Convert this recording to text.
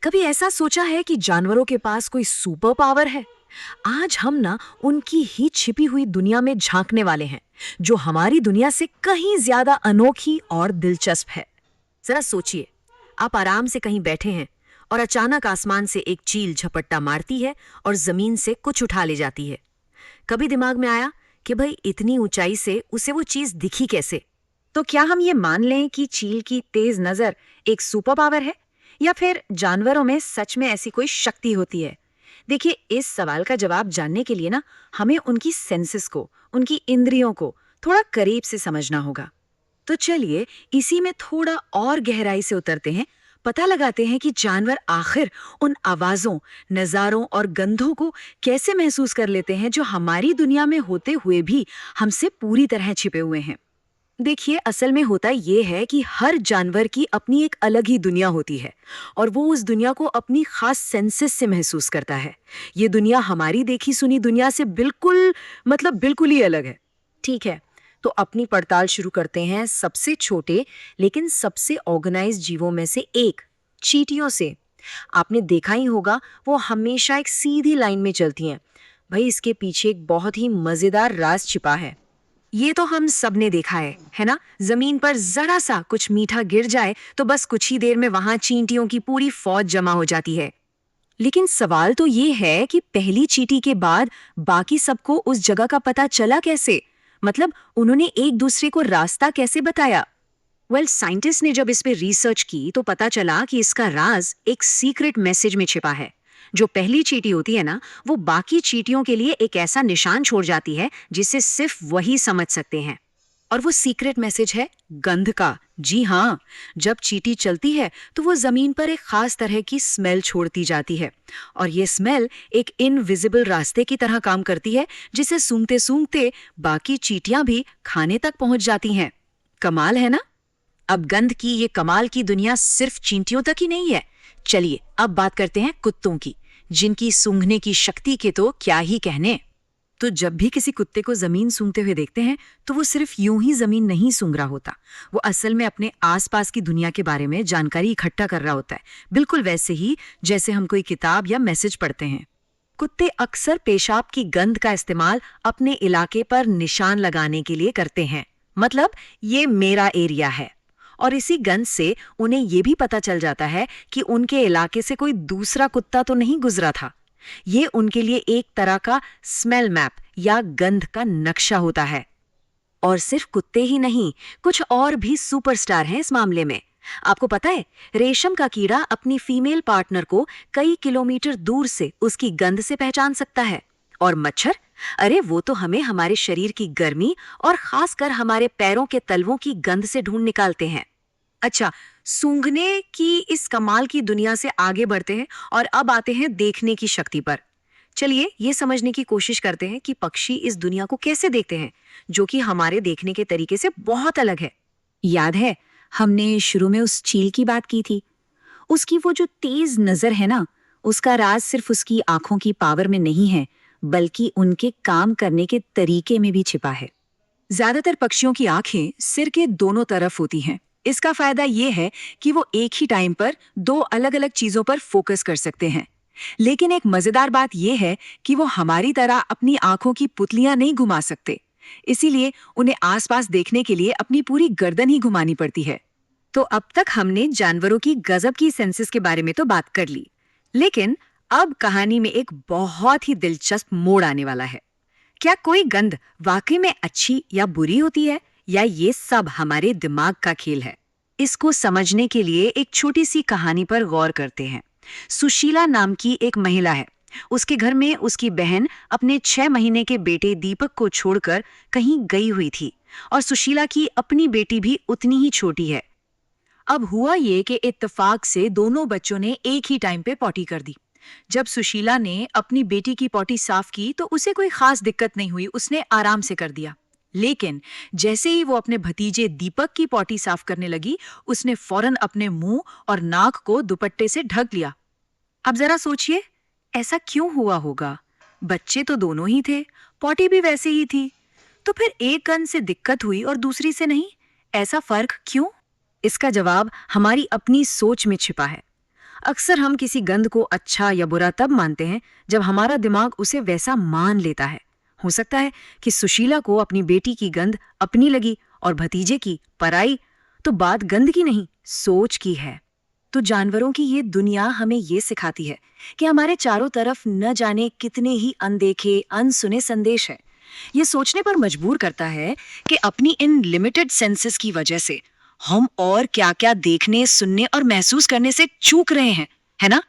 कभी ऐसा सोचा है कि जानवरों के पास कोई सुपर पावर है? आज हम ना उनकी ही छिपी हुई दुनिया में झांकने वाले हैं, जो हमारी दुनिया से कहीं ज्यादा अनोखी और दिलचस्प है। जरा सोचिए, आप आराम से कहीं बैठे हैं और अचानक आसमान से एक चील झपट्टा मारती है और जमीन से कुछ उठा ले जाती है। कभी दिमाग में आया कि भाई इतनी ऊंचाई से उसे वो चीज दिखी कैसे? तो क्या हम ये मान लें कि चील की तेज नजर एक सुपर पावर है, या फिर जानवरों में सच में ऐसी कोई शक्ति होती है? देखिए, इस सवाल का जवाब जानने के लिए ना हमें उनकी सेंसेस को, उनकी इंद्रियों को थोड़ा करीब से समझना होगा। तो चलिए इसी में थोड़ा और गहराई से उतरते हैं, पता लगाते हैं कि जानवर आखिर उन आवाजों, नजारों और गंधों को कैसे महसूस कर लेते हैं जो हमारी दुनिया में होते हुए भी हमसे पूरी तरह छिपे हुए हैं। देखिए, असल में होता ये है कि हर जानवर की अपनी एक अलग ही दुनिया होती है और वो उस दुनिया को अपनी खास सेंसेस से महसूस करता है। ये दुनिया हमारी देखी सुनी दुनिया से बिल्कुल ही अलग है। ठीक है, तो अपनी पड़ताल शुरू करते हैं सबसे छोटे लेकिन सबसे ऑर्गेनाइज्ड जीवों में से एक, चींटियों से। आपने देखा ही होगा, वो हमेशा एक सीधी लाइन में चलती हैं। भाई, इसके पीछे एक बहुत ही मजेदार राज छिपा है। ये तो हम सब ने देखा है ना? जमीन पर जरा सा कुछ मीठा गिर जाए तो बस कुछ ही देर में वहां चींटियों की पूरी फौज जमा हो जाती है। लेकिन सवाल तो ये है कि पहली चींटी के बाद बाकी सबको उस जगह का पता चला कैसे? मतलब उन्होंने एक दूसरे को रास्ता कैसे बताया? साइंटिस्ट ने जब इस पे रिसर्च की तो पता चला कि इसका राज एक सीक्रेट मैसेज में छिपा है। जो पहली चींटी होती है ना, वो बाकी चींटियों के लिए एक ऐसा निशान छोड़ जाती है जिसे सिर्फ वही समझ सकते हैं। और वो सीक्रेट मैसेज है गंध का। जी हाँ, जब चींटी चलती है तो वो जमीन पर एक खास तरह की स्मेल छोड़ती जाती है और ये स्मेल एक इनविजिबल रास्ते की तरह काम करती है, जिसे सूंघते सूंघते बाकी चींटियां भी खाने तक पहुंच जाती हैं। कमाल है ना? अब गंध की ये कमाल की दुनिया सिर्फ चींटियों तक ही नहीं है। चलिए अब बात करते हैं कुत्तों की, जिनकी सूंघने की शक्ति के तो क्या ही कहने। तो जब भी किसी कुत्ते को जमीन सूंघते हुए देखते हैं तो वो सिर्फ यूं ही जमीन नहीं सूंघ रहा होता, वो असल में अपने आसपास की दुनिया के बारे में जानकारी इकट्ठा कर रहा होता है, बिल्कुल वैसे ही जैसे हम कोई किताब या मैसेज पढ़ते हैं। कुत्ते अक्सर पेशाब की गंध का इस्तेमाल अपने इलाके पर निशान लगाने के लिए करते हैं। मतलब ये मेरा एरिया है, और इसी गंध से उन्हें ये भी पता चल जाता है कि उनके इलाके से कोई दूसरा कुत्ता तो नहीं गुजरा था। ये उनके लिए एक तरह का स्मेल मैप या गंध का नक्शा होता है। और सिर्फ कुत्ते ही नहीं, कुछ और भी सुपरस्टार हैं इस मामले में। आपको पता है, रेशम का कीड़ा अपनी फीमेल पार्टनर को कई किलोमीटर दूर से उसकी गंध से पहचान सकता है। और मच्छर, अरे वो तो हमें हमारे शरीर की गर्मी और खासकर हमारे पैरों के तलवों की गंध से ढूंढ निकालते हैं। अच्छा, सूंघने की इस कमाल की दुनिया से आगे बढ़ते हैं और अब आते हैं देखने की शक्ति पर। चलिए ये समझने की कोशिश करते हैं कि पक्षी इस दुनिया को कैसे देखते हैं, जो कि हमारे देखने के तरीके से बहुत अलग है। याद है, हमने शुरू में उस चील की बात की थी। उसकी वो जो तेज नजर है ना, उसका राज सिर्फ उसकी आंखों की पावर में नहीं है, बल्कि उनके काम करने के तरीके में भी छिपा है। ज्यादातर पक्षियों की आंखें सिर के दोनों तरफ होती हैं। इसका फायदा ये है कि वो एक ही टाइम पर दो अलग अलग चीजों पर फोकस कर सकते हैं। लेकिन एक मजेदार बात यह है कि वो हमारी तरह अपनी आंखों की पुतलियां नहीं घुमा सकते। इसीलिए उन्हें आसपास देखने के लिए अपनी पूरी गर्दन ही घुमानी पड़ती है। तो अब तक हमने जानवरों की गजब की सेंसेस के बारे में तो बात कर ली, लेकिन अब कहानी में एक बहुत ही दिलचस्प मोड़ आने वाला है। क्या कोई गंध वाकई में अच्छी या बुरी होती है, या ये सब हमारे दिमाग का खेल है? इसको समझने के लिए एक छोटी सी कहानी पर गौर करते हैं। सुशीला नाम की एक महिला है। उसके घर में उसकी बहन अपने 6 महीने के बेटे दीपक को छोड़कर कहीं गई हुई थी, और सुशीला की अपनी बेटी भी उतनी ही छोटी है। अब हुआ ये कि इत्तेफाक से दोनों बच्चों ने एक ही टाइम पे पॉटी कर दी। जब सुशीला ने अपनी बेटी की पॉटी साफ की तो उसे कोई खास दिक्कत नहीं हुई, उसने आराम से कर दिया। लेकिन जैसे ही वो अपने भतीजे दीपक की पॉटी साफ करने लगी, उसने फौरन अपने मुंह और नाक को दुपट्टे से ढक लिया। अब जरा सोचिए, ऐसा क्यों हुआ होगा? बच्चे तो दोनों ही थे, पॉटी भी वैसे ही थी, तो फिर एक गन से दिक्कत हुई और दूसरी से नहीं। ऐसा फर्क क्यों? इसका जवाब हमारी अपनी सोच में छिपा है। अक्सर हम किसी गंध को अच्छा या बुरा तब मानते हैं जब हमारा दिमाग उसे वैसा मान लेता है। हो सकता है कि सुशीला को अपनी बेटी की गंध अपनी लगी और भतीजे की पराई, तो बात गंध की नहीं, सोच की है। तो जानवरों की ये दुनिया हमें ये सिखाती है कि हमारे चारों तरफ न जाने कितने ही अनदेखे अनसुने संदेश है। ये सोचने पर मजबूर करता है कि अपनी इन लिमिटेड सेंसेस की वजह से हम और क्या-क्या देखने, सुनने और महसूस करने से चूक रहे हैं, है ना?